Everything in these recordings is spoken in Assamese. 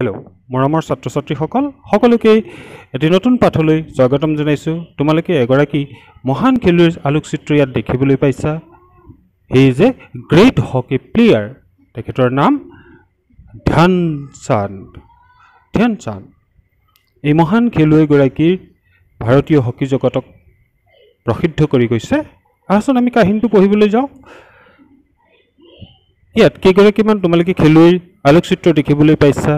हेलो मरমৰ ছাত্ৰ ছাত্ৰীসকল সকলোকে এটি নতুন পাঠলৈ স্বাগতম জনাইছো তোমালোকে এগৰাকী মহান খেলুৱৈৰ আলোকচিত্ৰ ইয়াত দেখিবলৈ পাইছা he is a great hockey player তেখেতৰ নাম ধ্যানচাঁদ এই মহান খেলুৱৈ গৰাকী ভাৰতীয় হকি জগতক প্ৰসিদ্ধ কৰি গৈছে আহচোন আমি কাহিনীটো পঢ়িবলৈ যাওঁ ইয়াত কেইগৰাকীমান তোমালোকে খেলুৱৈৰ আলোকচিত্ৰ দেখিবলৈ পাইছা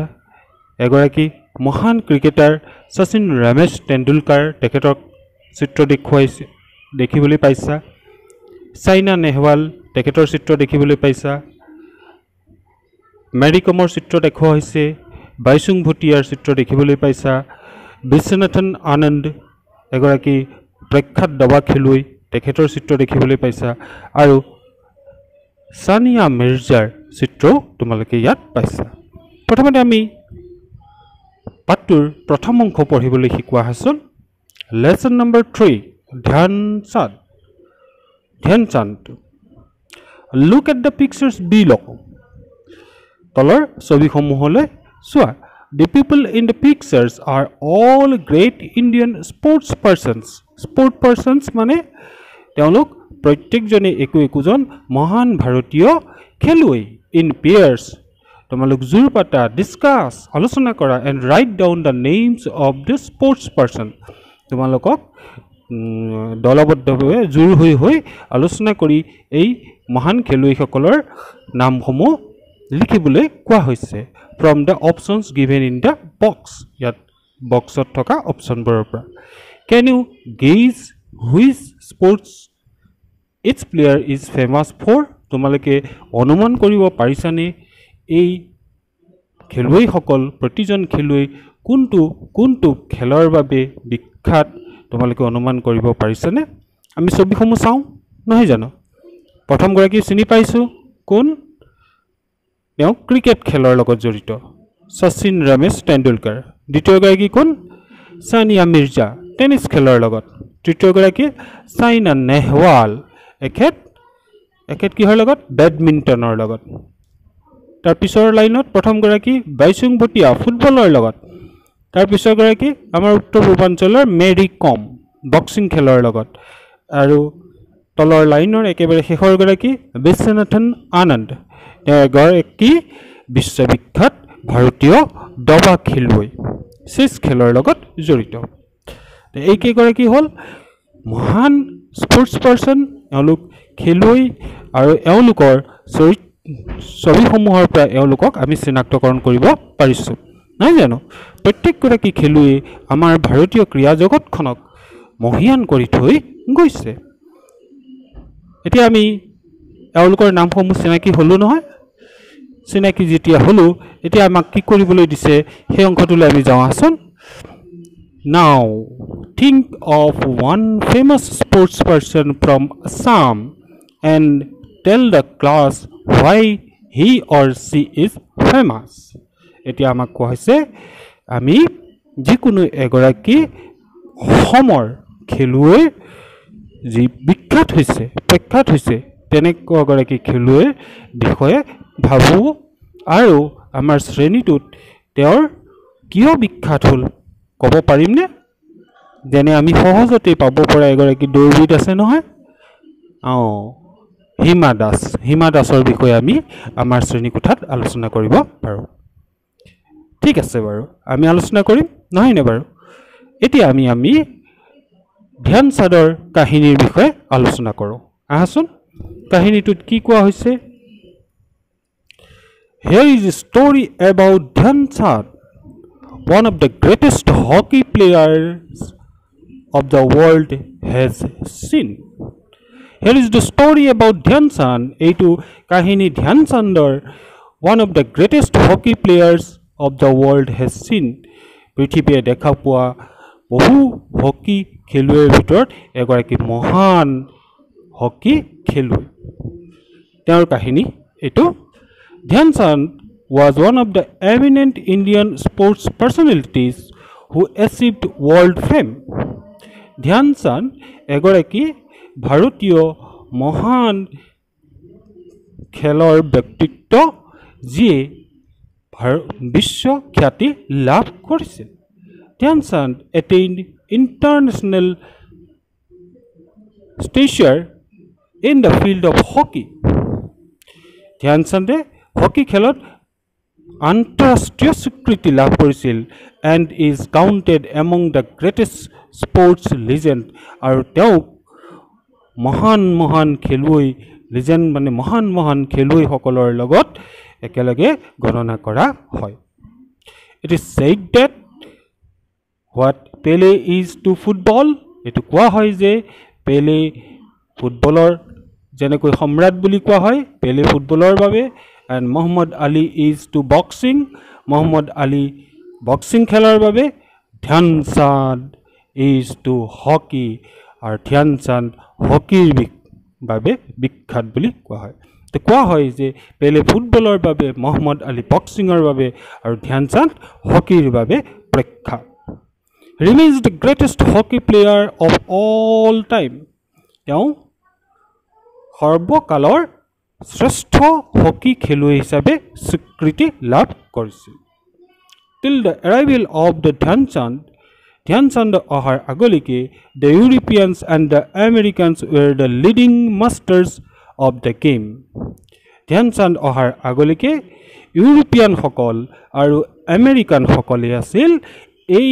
এগৰাকী মহান ক্ৰিকেটাৰ শচীন ৰমেশ তেণ্ডুলকাৰ তেখেতৰ চিত্ৰ দেখিবলৈ পাইছা সাইনা নেহৱাল তেখেতৰ চিত্ৰ দেখিবলৈ পাইছা মেৰী কমৰ চিত্ৰ দেখুওৱা হৈছে বাইচুং ভুটিয়াৰ চিত্ৰ দেখিবলৈ পাইছা বিশ্বনাথন আনন্দ এগৰাকী প্ৰখ্যাত দাবা খেলুৱৈ তেখেতৰ চিত্ৰ দেখিবলৈ পাইছা আৰু সানিয়া মিৰ্জাৰ চিত্ৰ তোমালোকে ইয়াত পাইছা প্ৰথমতে আমি পাঠটোৰ প্ৰথম অংশ পঢ়িবলৈ শিকোৱা হৈছিল lesson number 3 Dhyan Chand look at the pictures below তলৰ ছবিসমূহলৈ চোৱা The people in the pictures are all great Indian sports persons মানে তেওঁলোক প্ৰত্যেকজনে একোজন মহান ভাৰতীয় খেলুৱৈ in pairs তোমালোক জোৰ পাতা ডিসকাস আলোচনা কৰা and write down the names of the sports person তোমালোকক দলবদ্ধভাৱে জোৰ হৈ আলোচনা কৰি এই মহান খেলুৱৈসকলৰ নামসমূহ লিখিবলৈ কোৱা হৈছে from the options given in the box yat boxot thoka option borer pra can you guess which sports each player is famous for tomaloke onuman koribo parisane ei kheloi hokol protijon kheloi kuntu khelor babe bikkhat tomaloke onuman koribo parisane ami sobi khomu saw nohi jano prothom goraki chini paisu kun তেওঁ ক্ৰিকেট খেলৰ লগত জড়িত শচীন ৰমেশ তেণ্ডুলকাৰ দ্বিতীয় গৰাকী কোন সানিয়া মিৰ্জা টেনিছ খেলৰ লগত তৃতীয় গৰাকী সাইনা নেহৱাল এখেত কিহৰ লগত বেডমিণ্টনৰ লগত তাৰ পিছৰ লাইনত প্ৰথম গৰাকী বাইচুং ভুটিয়া ফুটবলৰ লগত তাৰ পিছৰ গৰাকী আমাৰ উত্তৰ পূৰ্বাঞ্চলৰ মেৰী কম বক্সিং খেলৰ লগত আৰু তলৰ লাইনৰ একেবাৰে শেষৰ গৰাকী বিশ্বনাথন আনন্দ এগৰাকী বিশ্ববিখ্যাত ভাৰতীয় দাবা খেলুৱৈ চেছ খেলৰ লগত জড়িত এই কেইগৰাকী হ'ল মহান স্পৰ্টছ পাৰ্চন এওঁলোক খেলুৱৈ আৰু এওঁলোকৰ ছবিসমূহৰ পৰা এওঁলোকক আমি চিনাক্তকৰণ কৰিব পাৰিছোঁ নাই জানো প্ৰত্যেকগৰাকী খেলুৱৈ আমাৰ ভাৰতীয় ক্ৰীড়া জগতখনক মহিয়ান কৰি থৈ গৈছে এতিয়া আমি এওঁলোকৰ নামসমূহ চিনাকি হলো নহয় চিনাকি যেতিয়া হলো এতিয়া আমাক কি কৰিবলৈ দিছে সেই অংশটোলৈ আমি যাওঁ আছোন নাও think of one famous sports person from Assam and tell the class why he or she is famous এতিয়া আমাক কোৱা হৈছে আমি যিকোনো এগৰাকী অসমৰ খেলুৱৈ যি প্ৰখ্যাত হৈছে তেনেকুৱা গৰাকী খেলুৱৈৰ বিষয়ে ভাবো আৰু আমাৰ শ্ৰেণীটোত তেওঁৰ কিয় বিখ্যাত হ'ল ক'ব পাৰিমনে যেনে আমি সহজতে পাব পৰা এগৰাকী দৌৰবিদ আছে নহয় হিমা দাসৰ বিষয়ে আমি আমাৰ শ্ৰেণীকোঠাত আলোচনা কৰিব পাৰোঁ ঠিক আছে বাৰু আমি আলোচনা কৰিম নহয়নে বাৰু এতিয়া আমি ধ্যানচাঁদৰ কাহিনীৰ বিষয়ে আলোচনা কৰোঁ আহাচোন কাহিনীটোত কি কোৱা হৈছে Here is a story about Dhyancand, one of the greatest hockey players of the world has seen. Here is the story about Dhyancand, eitu kahini Dhyancandor, one of the greatest hockey players of the world has seen. Prithibie dekha poa bohu hockey kheluyৰ ভিতৰত এগৰাকী মহান hockey khelui. তেওঁৰ কাহিনী এটো Dhyancand was one of the eminent Indian sports personalities who achieved world fame. Dhyancand এগৰাকী ভাৰতীয় মহান খেলৰ ব্যক্তিত্ব যিয়ে বিশ্ব খ্যাতি লাভ কৰিছিল Dhyan Chand attained international stature in the field of hockey ধ্যানচাঁদে হকি খেলত আন্তঃৰাষ্ট্ৰীয় স্বীকৃতি লাভ কৰিছিল and is counted among the greatest sports legend আৰু তেওঁ মহান খেলুৱৈ legend মানে মহান খেলুৱৈসকলৰ লগত একেলগে গণনা কৰা হয় it is said that what Pele is to football এটো কোৱা হয় যে Pele ফুটবলৰ যেনেকৈ সম্ৰাট বুলি কোৱা হয় Pele ফুটবলৰ বাবে and Muhammad Ali is to boxing Muhammad Ali boxing খেলাৰ বাবে ধ্যানচাঁদ is to hockey আৰু ধ্যানচাঁদ হকিৰ বাবে বিখ্যাত বুলি কোৱা হয় তো কোৱা হয় যে Pele ফুটবলৰ বাবে Muhammad Ali বক্সিংৰ বাবে আৰু ধ্যানচাঁদ হকিৰ বাবে প্ৰখ্যাত remains the greatest hockey player of all time তেওঁ সৰ্বকালৰ শ্ৰেষ্ঠ হকি খেলুৱৈ হিচাপে স্বীকৃতি লাভ কৰিছিল till the arrival of the Dhyanchand অহাৰ আগলৈকে the Europeans and the Americans were the leading masters of the game Dhyanchand অহাৰ আগলৈকে ইউৰোপিয়ান সকল আৰু আমেৰিকান সকলে আছিল এই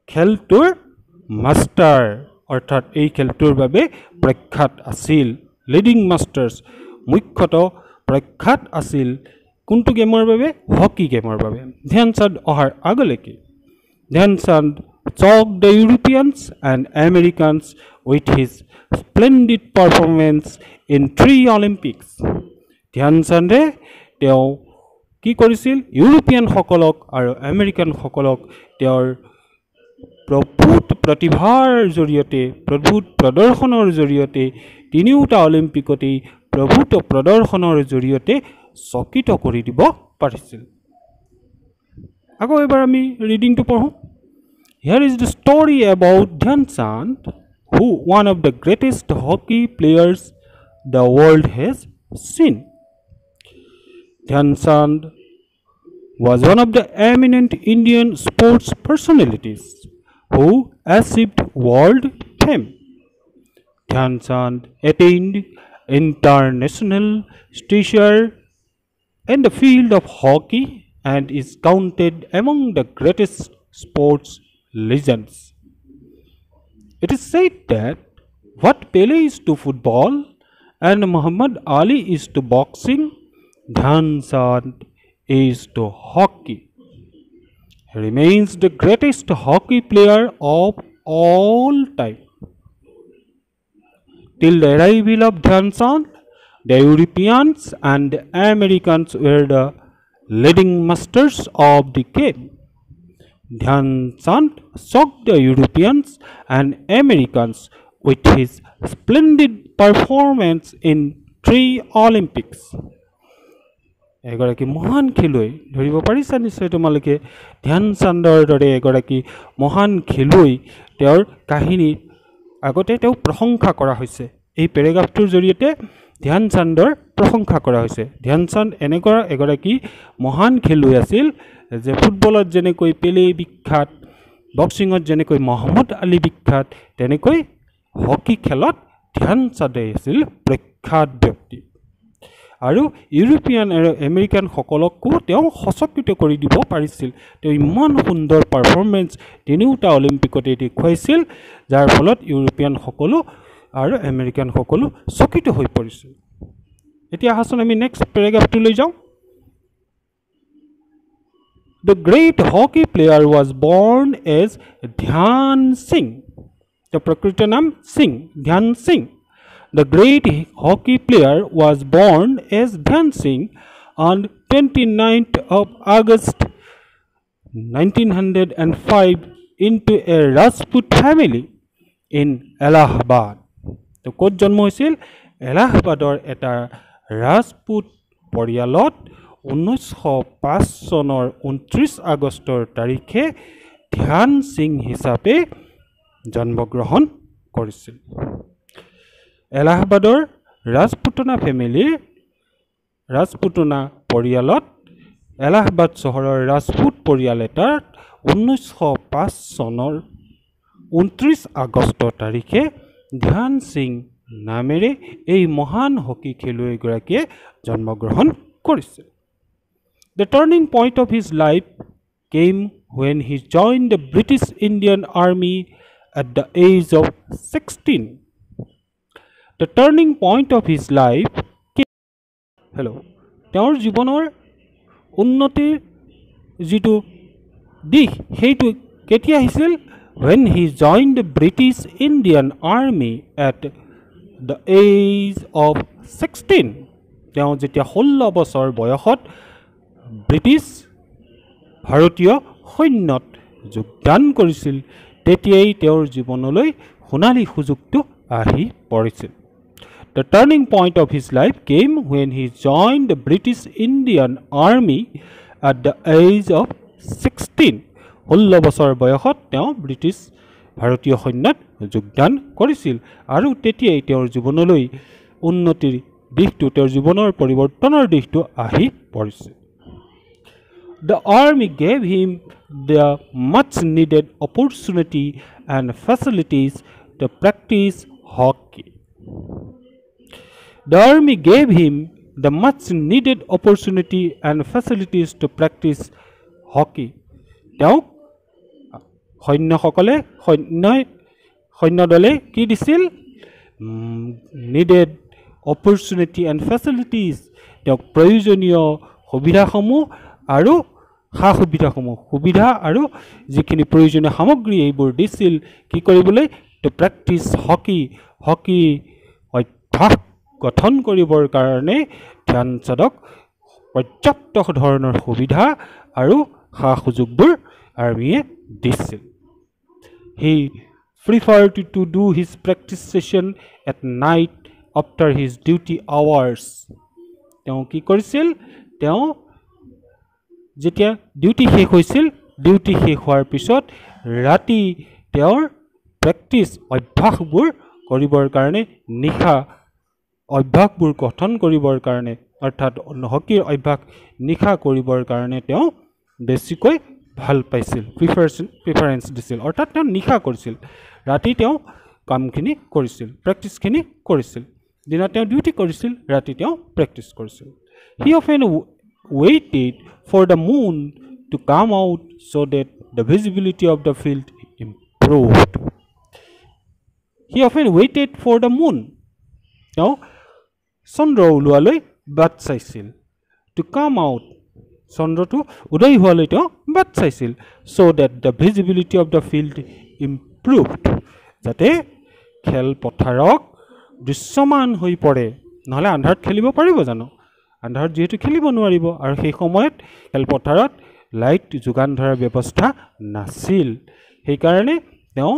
খেলটোৰ মাষ্টাৰ অৰ্থাৎ এই খেলটোৰ বাবে প্ৰখ্যাত আছিল লিডিং মাষ্টাৰ্স মুখ্যতঃ প্ৰখ্যাত আছিল কোনটো গেমৰ বাবে হকি গেমৰ বাবে ধ্যানচাঁদ অহাৰ আগলৈকে Dhyanchand shocked the Europeans and Americans with his splendid performance in 3 Olympics ধ্যানচাঁদে তেওঁ কি কৰিছিল ইউৰোপিয়ান সকলক আৰু আমেৰিকান সকলক তেওঁৰ প্ৰভূত প্ৰতিভাৰ জৰিয়তে প্ৰভূত প্ৰদৰ্শনৰ জৰিয়তে তিনিওটা অলিম্পিকতে প্ৰভূত প্ৰদৰ্শনৰ জৰিয়তে চকিত কৰি দিব পাৰিছিল আকৌ এবাৰ আমি ৰিডিংটো পঢ়ো Here is the story about Dhyanchand who one of the greatest hockey players the world has seen Dhyanchand was one of the eminent Indian sports personalities who achieved world fame. Dhyanchand attained international stature in the field of hockey and is counted among the greatest sports legends. It is said that what Pele is to football and Muhammad Ali is to boxing, Dhyanchand is to hockey. He remains the greatest hockey player of all time. Till the arrival of Dhyanchand, the Europeans and the Americans were the leading masters of the game. Dhyanchand shocked the Europeans and Americans with his splendid performance in 3 Olympics. এগৰাকী মহান খেলুৱৈ ধৰিব পাৰিছা নিশ্চয় তোমালোকে ধ্যানচান্দৰ দৰে এগৰাকী মহান খেলুৱৈ তেওঁৰ কাহিনী আগতে তেওঁ প্ৰশংসা কৰা হৈছে এই পেৰাগ্ৰাফটোৰ জৰিয়তে ধ্যানচান্দৰ প্ৰশংসা কৰা হৈছে ধ্যানচান্দ এনেকুৱা এগৰাকী মহান খেলুৱৈ আছিল যে ফুটবলত যেনেকৈ পেলে বিখ্যাত বক্সিঙত যেনেকৈ মহম্মদ আলী বিখ্যাত তেনেকৈ হকি খেলত ধ্যানচান্দে আছিল প্ৰখ্যাত ব্যক্তি আৰু ইউৰোপিয়ান আৰু আমেৰিকান সকলকো তেওঁ সচকিত কৰি দিব পাৰিছিল তেওঁ ইমান সুন্দৰ পাৰফৰ্মেন্স তিনিওটা অলিম্পিকতে দেখুৱাইছিল যাৰ ফলত ইউৰোপিয়ান সকলো আৰু আমেৰিকান সকলো চকিত হৈ পৰিছিল এতিয়া হাসন আমি নেক্সট পেৰাগ্ৰাফটো লৈ যাওঁ The great hockey player was born as Dhyan Singh. The prakrita naam Singh, Dhyan Singh. The great hockey player was born as Dhyan Singh on 29th of August 1905 into a Rajput family in Allahabad. তো ক'ত জন্ম হৈছিল এলাহাবাদৰ এটা ৰাজপুত পৰিয়ালত 1905 চনৰ 29 আগষ্টৰ তাৰিখে ধ্যান সিং হিচাপে জন্মগ্ৰহণ কৰিছিল এলাহাবাদৰ ৰাজপুতনা ফেমিলিৰ ৰাজপুতনা পৰিয়ালত এলাহাবাদ চহৰৰ ৰাজপুত পৰিয়াল এটাত 1905 চনৰ 29 আগষ্ট তাৰিখে ধ্যান সিং নামেৰে এই মহান হকী খেলুৱৈগৰাকীয়ে জন্মগ্ৰহণ কৰিছিল। The turning point of his life came when he joined the British Indian Army at the age of 16. The turning point of his life came, তেওঁৰ জীৱনৰ উন্নতিৰ যিটো দিশ সেইটো কেতিয়া আহিছিল? When he joined the British Indian Army at the age of 16. তেওঁ যেতিয়া 16 বছৰ বয়সত ব্ৰিটিছ ভাৰতীয় সৈন্যত যোগদান কৰিছিল তেতিয়াই তেওঁৰ জীৱনলৈ সোণালী সুযোগটো আহি পৰিছিল। The turning point of his life came when he joined the British Indian Army at the age of 16. 16 বছৰ বয়সত তেওঁ ব্ৰিটিছ ভাৰতীয় সৈন্যত যোগদান কৰিছিল আৰু তেতিয়াই তেওঁৰ জীৱনলৈ উন্নতিৰ দিশটো তেওঁৰ জীৱনৰ পৰিৱৰ্তনৰ দিশটো আহি পৰিছিল। The army gave him the much needed opportunity and facilities to practice hockey. The army gave him the much needed opportunity and facilities to practice hockey. তেওঁক সৈন্যদলে কি দিছিল? Needed opportunity and facilities. তেওঁক প্ৰয়োজনীয় সুবিধাসমূহ আৰু সুবিধা আৰু যিখিনি প্ৰয়োজনীয় সামগ্ৰী এইবোৰ দিছিল কি কৰিবলৈ? To practice hockey. হকী অভ্যাস গঠন কৰিবৰ কাৰণে ধ্যান চাঁদক পৰ্যাপ্ত ধৰণৰ সুবিধা আৰু সুযোগবোৰ আৰ্মিয়ে দিছিল। He preferred to do his practice session at night after his duty hours. তেওঁ কি কৰিছিল? তেওঁ যেতিয়া ডিউটি শেষ হৈছিল, ডিউটি শেষ হোৱাৰ পিছত ৰাতি তেওঁৰ প্ৰেক্টিছ অভ্যাসবোৰ কৰিবৰ কাৰণে নিশা অভ্যাসবোৰ গঠন কৰিবৰ কাৰণে অৰ্থাৎ হকীৰ অভ্যাস নিশা কৰিবৰ কাৰণে তেওঁ বেছিকৈ ভাল পাইছিল, প্ৰিফাৰেঞ্চ দিছিল। অৰ্থাৎ তেওঁ নিশা কৰিছিল, ৰাতি তেওঁ কামখিনি কৰিছিল, প্ৰেক্টিছখিনি কৰিছিল। দিনা তেওঁ ডিউটি কৰিছিল, ৰাতি তেওঁ প্ৰেক্টিছ কৰিছিল। He often waited for the moon to come out so that the visibility of the field improved. He often waited for the moon. তেওঁ চন্দ্ৰ ওলোৱালৈ বাট চাইছিল। To come out, চন্দ্ৰটো উদয় হোৱালৈ তেওঁ বাট চাইছিল। So that the visibility of the field improved. যাতে খেলপথাৰক দৃশ্যমান হৈ পৰে। নহ'লে আন্ধাৰত খেলিব পাৰিব জানো? আন্ধাৰত যিহেতু খেলিব নোৱাৰিব আৰু সেই সময়ত খেলপথাৰত লাইট যোগান ধৰাৰ ব্যৱস্থা নাছিল। সেইকাৰণে তেওঁ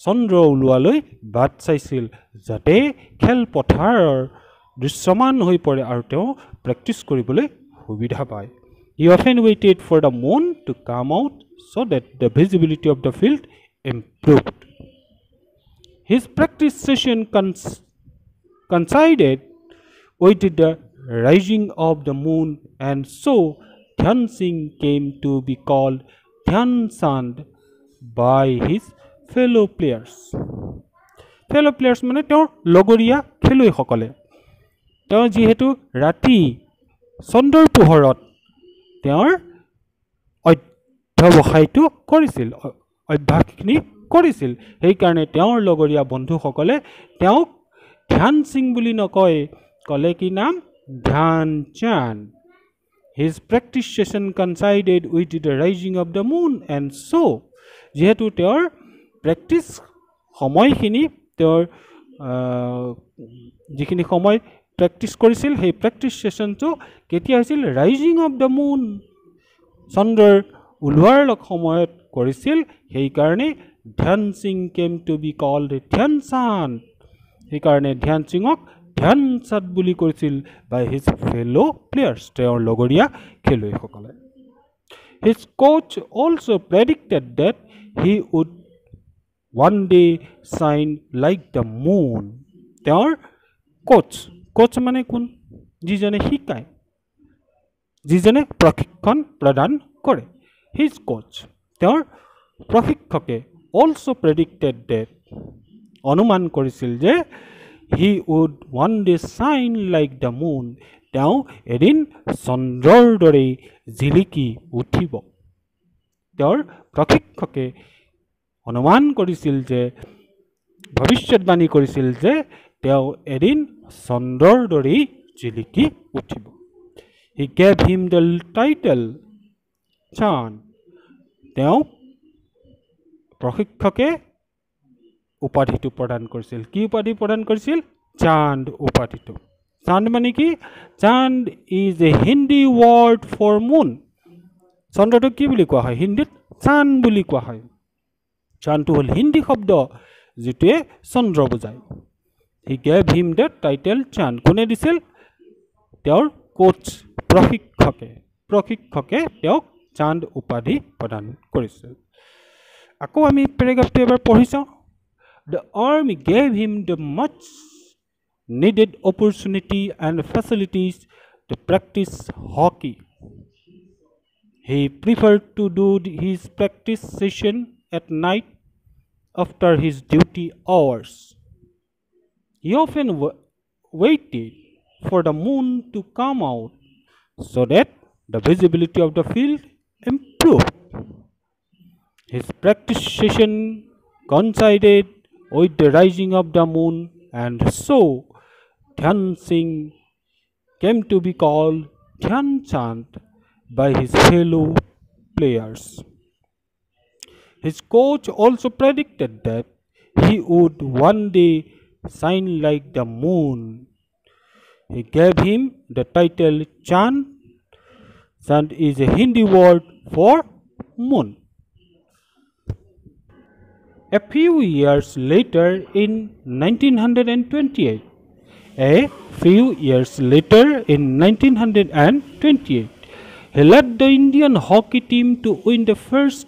চন্দ্ৰ ওলোৱালৈ বাট চাইছিল যাতে খেলপথাৰৰ দৃশ্যমান হৈ পৰে আৰু তেওঁ প্ৰেক্টিছ কৰিবলৈ সুবিধা পায়। He often waited for the moon to come out so that the visibility of the field improved. His practice session coincided with the rising of the moon, and so Dhyan Singh came to be called Dhyan Chand by his fellow players. Fellow players মানে তেওঁৰ লগৰীয়া খেলুৱৈসকলে। তেওঁ যিহেতু ৰাতি চন্দ্ৰৰ পোহৰত তেওঁৰ অধ্যৱসায়টো কৰিছিল, অভ্যাসখিনি কৰিছিল, সেইকাৰণে তেওঁৰ লগৰীয়া বন্ধুসকলে তেওঁক ধ্যান সিং বুলি নকয়, ক'লে কি নাম? ধ্যান চাঁদ। His practice session coincided with the rising of the moon, and so যিহেতু তেওঁৰ প্ৰেক্টিছ সময়খিনি তেওঁৰ যিখিনি সময় প্ৰেক্টিছ কৰিছিল সেই প্ৰেক্টিছ ছেশ্যনটো কেতিয়া হৈছিল? ৰাইজিং অফ দ্য মুন, চন্দ্ৰৰ ওলোৱাৰ সময়ত কৰিছিল। সেইকাৰণে ধ্যান Singh came to be called ধ্যান চাঁদ। সেইকাৰণে ধ্যান সিঙক ধ্যান চাঁদ বুলি কৈছিল বাই হিজ ফেলো প্লেয়াৰ্ছ, তেওঁৰ লগৰীয়া খেলুৱৈসকলে। His coach also predicted that he would one day shine like the moon. তেওঁৰ কোচ মানে কোন? যিজনে শিকায়। যিজনে প্ৰশিক্ষণ প্ৰদান কৰে। হিজ কোচ তেওঁৰ প্ৰশিক্ষকে also predicted that অনুমান কৰিছিল যে he would one day shine like the moon তেওঁ এদিন চন্দ্ৰৰ দৰে জিলিকি উঠিব। তেওঁৰ প্ৰশিক্ষকে অনুমান কৰিছিল যে ভৱিষ্যতবাণী কৰিছিল যে তেওঁ এদিন চন্দ্ৰৰ দৰে জিলিকি উঠিব। He gave him the title Chand তেওঁ প্ৰশিক্ষকে উপাধিটো প্ৰদান কৰিছিল। কি উপাধি প্ৰদান কৰিছিল? চাঁদ উপাধিটো। চাঁদ মানে কি? Chand is a Hindi word for moon. চন্দ্ৰটো কি বুলি কোৱা হয়? হিন্দীত চাঁদ বুলি কোৱা হয়। চাঁদটো হ'ল হিন্দী শব্দ যিটোৱে চন্দ্ৰ বুজায়। He gave him the title চাঁদ। কোনে দিছিল? তেওঁৰ কোচ প্ৰশিক্ষকে তেওঁক চাঁদ উপাধি প্ৰদান কৰিছিল। আকৌ আমি পেৰাগ্ৰাফটো এবাৰ পঢ়ি চাওঁ। The army gave him the much needed opportunity and facilities to practice hockey. He preferred to do his practice session at night after his duty hours. He often waited for the moon to come out so that the visibility of the field improved. His practice session coincided with the rising of the moon, and so Dhyan Singh came to be called Dhyan Chand by his fellow players. His coach also predicted that he would one day shine like the moon. He gave him the title Chand. Chand is a Hindi word for moon. A few years later in 1928, he led the Indian hockey team to win the first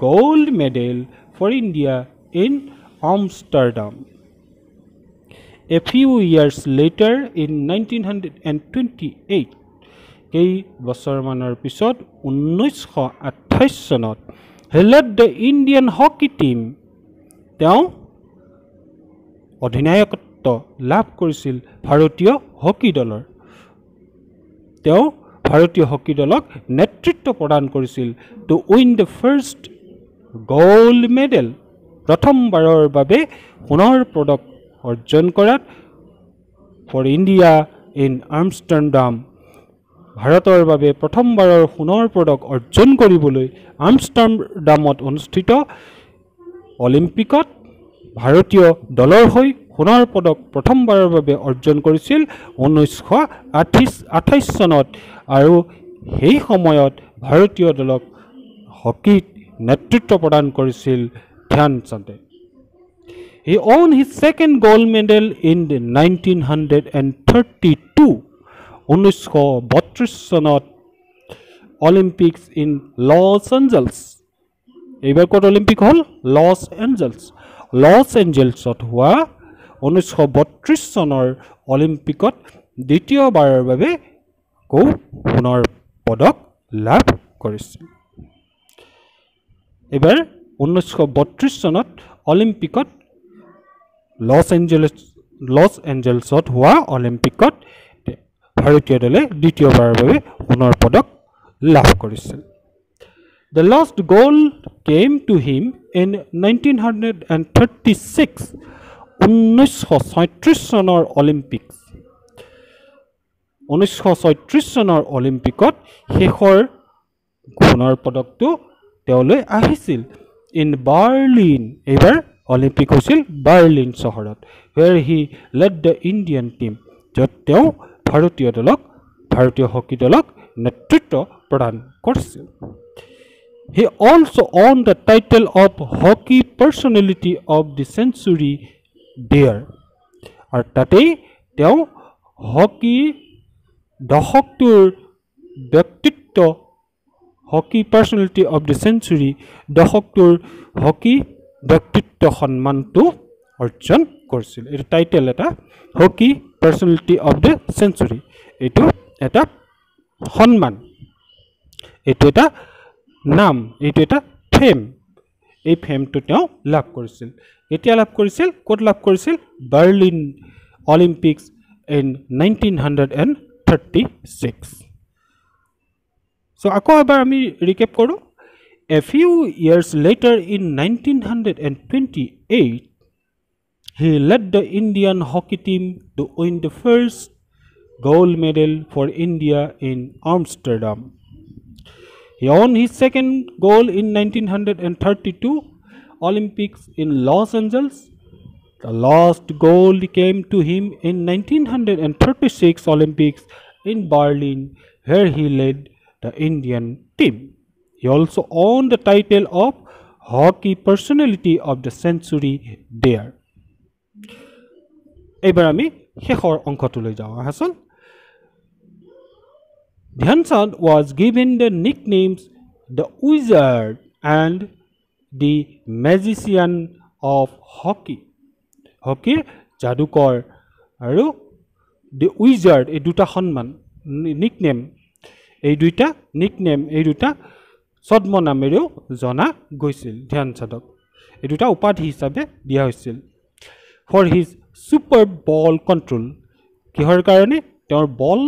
gold medal for India in Amsterdam. A few years later in 1928, কেই বছৰমানৰ পিছত 1928 চনত he led the Indian hockey team তেওঁ অধিনায়কত্ব লাভ কৰিছিল ভাৰতীয় হকী দলৰ। তেওঁ ভাৰতীয় হকী দলক নেতৃত্ব প্ৰদান কৰিছিল to win the first gold medal প্ৰথমবাৰৰ বাবে সোণৰ পদক অৰ্জন কৰাত ফৰ ইণ্ডিয়া ইন আমষ্টাৰডাম ভাৰতৰ বাবে প্ৰথমবাৰৰ সোণৰ পদক অৰ্জন কৰিবলৈ আমষ্টাৰডামত অনুষ্ঠিত অলিম্পিকত ভাৰতীয় দলৰ হৈ সোণৰ পদক প্ৰথমবাৰৰ বাবে অৰ্জন কৰিছিল 1928 চনত আৰু সেই সময়ত ভাৰতীয় দলক হকীত নেতৃত্ব প্ৰদান কৰিছিল ধ্যান চান্দে। He won his second gold medal in 1932 1932 চনত অলিম্পিক্স ইন লছ এঞ্জেলছ। এইবাৰ ক'ত অলিম্পিক হ'ল? লছ এঞ্জেলছত হোৱা 1932 চনৰ অলিম্পিকত দ্বিতীয়বাৰৰ বাবে সোণৰ পদক লাভ কৰিছিল। এইবাৰ 1932 চনত অলিম্পিকত লছ এঞ্জেলছত হোৱা অলিম্পিকত ভাৰতীয় দলে দ্বিতীয়বাৰৰ বাবে সোণৰ পদক লাভ কৰিছিল। The last gold came to him in 1936 1936 চনৰ অলিম্পিক্স। 1936 চনৰ অলিম্পিকত শেষৰ সোণৰ পদকটো তেওঁলৈ আহিছিল ইন বাৰ্লিন। এইবাৰ অলিম্পিক হৈছিল বাৰ্লিন চহৰত where he led the Indian team য'ত তেওঁ ভাৰতীয় হকী দলক নেতৃত্ব প্ৰদান কৰিছিল। He also won the title of Hockey Personality of the Century there. আৰু তাতেই তেওঁ হকী দশকটোৰ ব্যক্তিত্ব hockey personality of the century দশকটোৰ হকী ব্যক্তিত্ব সন্মানটো অৰ্জন কৰিছিল। এইটো টাইটেল এটা hockey personality of the century. এইটো এটা সন্মান এইটো এটা নাম এইটো এটা ফেম এই ফেমটো তেওঁ লাভ কৰিছিল কেতিয়া লাভ কৰিছিল ক'ত লাভ কৰিছিল বাৰ্লিন অলিম্পিক্স ইন 1936 so আকৌ এবাৰ আমি ৰিকেপ কৰোঁ a few years later in 1928 he led the Indian hockey team to win the first gold medal for India in Amsterdam. He won his second gold in 1932 Olympics in Los Angeles. The last gold came to him in 1936 Olympics in Berlin, where he led the Indian team. He also won the title of Hockey Personality of the Century there. এইবাৰ আমি শেষৰ অংশটোলৈ যাওঁ আহাচোন Dhyan Chand was given the nicknames the Wizard and the Magician of Hockey. Hockey Jadukor আৰু the Wizard এই দুটা সন্মান nickname এই দুটা ছদ্ম নামেৰেও জনা গৈছিল ধ্যান চাঁদক এই দুটা উপাধি হিচাপে দিয়া হৈছিল for his super ball control কিহৰ কাৰণে তেওঁৰ বল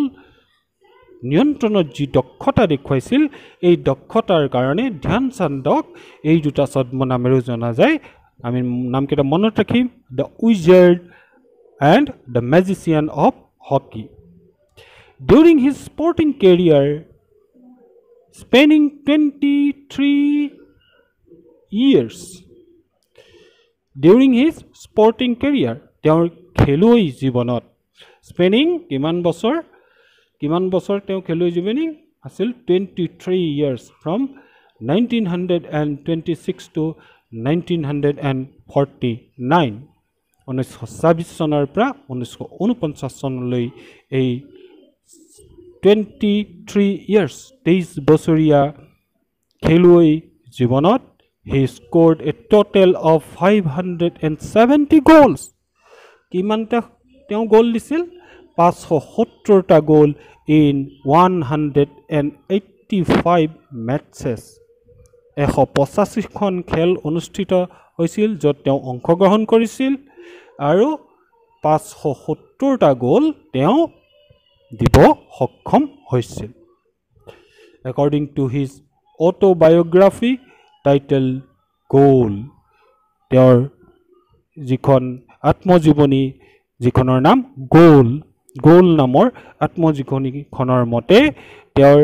নিয়ন্ত্ৰণৰ যি দক্ষতা দেখুৱাইছিল এই দক্ষতাৰ কাৰণে ধ্যান চান্দক এই দুটা ছদ্ম নামেৰেও জনা যায় আমি নামকেইটা মনত ৰাখিম the wizard and the magician of hockey during his sporting career spanning 23 years during his sporting career তেওঁৰ খেলুৱৈ জীৱনত spanning কিমান বছৰ তেওঁ খেলুৱৈ জীৱনী আছিল 23 years from 1926 to 1949 1926 চনৰ পৰা 1949 চনলৈ এই 23 years 23 বছৰীয়া খেলুৱৈ জীৱনত he scored a total of 570 goals কিমানটা তেওঁ গোল দিছিল 570টা গোল in 185 matches 185 খন খেল অনুষ্ঠিত হৈছিল য'ত তেওঁ অংশগ্ৰহণ কৰিছিল আৰু 570টা গোল তেওঁ দিব সক্ষম হৈছিল according to his autobiography title goal তেওঁৰ যিখন আত্মজীৱনী যিখনৰ নাম গোল নামৰ আত্মজীৱনীখনৰ মতে তেওঁৰ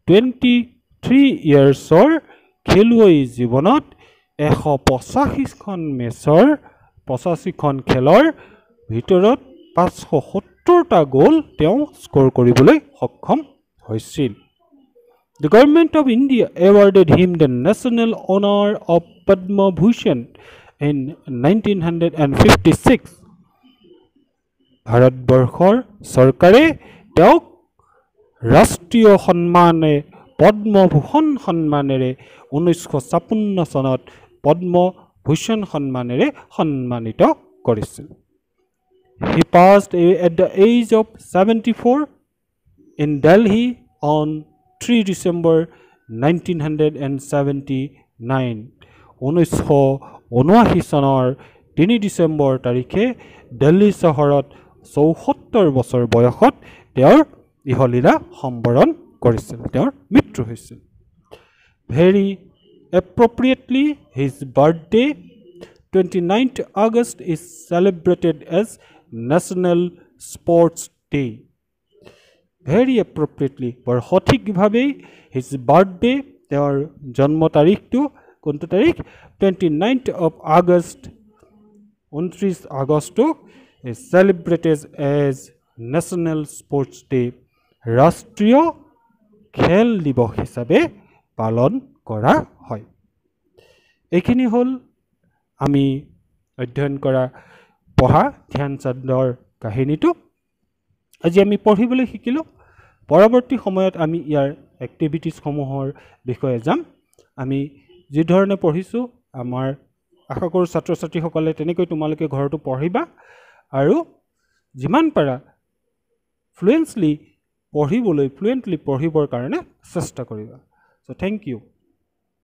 23 ইয়াৰ্ছৰ খেলুৱৈ জীৱনত 185 খন মেচৰ 85 খন খেলৰ ভিতৰত 570টা গোল তেওঁ স্ক'ৰ কৰিবলৈ সক্ষম হৈছিল The government of India awarded him the national honor of Padma Bhushan in 1956 ভাৰতবৰ্ষৰ চৰকাৰে তেওঁক ৰাষ্ট্ৰীয় সন্মানে পদ্মভূষণ সন্মানেৰে 1956 চনত পদ্মভূষণ সন্মানেৰে সন্মানিত কৰিছিল He passed away at the age of 74 in Delhi on 3 December 1979 1979 চনৰ 3 ডিচেম্বৰ তাৰিখে দিল্লী চহৰত 74 বছৰ বয়সত তেওঁৰ ইহলীলা সম্বৰণ কৰিছিল তেওঁৰ মৃত্যু হৈছিল Very appropriately his birthday 29th August is celebrated as National Sports Day Very appropriately বৰ সঠিকভাৱে his birthday তেওঁৰ জন্ম তাৰিখটো কোনটো তাৰিখ 29th of August 29 August is celebrated as National Sports Day ৰাষ্ট্ৰীয় খেল দিৱস হিচাপে পালন কৰা হয় এইখিনি হ'ল আমি অধ্যয়ন কৰা পঢ়া ধ্যান চাঁদৰ কাহিনীটো আজি আমি পঢ়িবলৈ শিকিলো পৰৱৰ্তী সময়ত আমি ইয়াৰ এক্টিভিটিজ সমূহৰ বিষয়ে যাম আমি যি ধৰণে পঢ়িছো আমাৰ আশা কৰোঁ ছাত্ৰ ছাত্ৰীসকলে তেনেকৈ তোমালোকে ঘৰটো পঢ়িবা আৰু যিমান পাৰা ফ্লুৱেন্সলি পঢ়িবলৈ ফ্লুৱেণ্টলি পঢ়িবৰ কাৰণে চেষ্টা কৰিবা। চ' থেংক ইউ।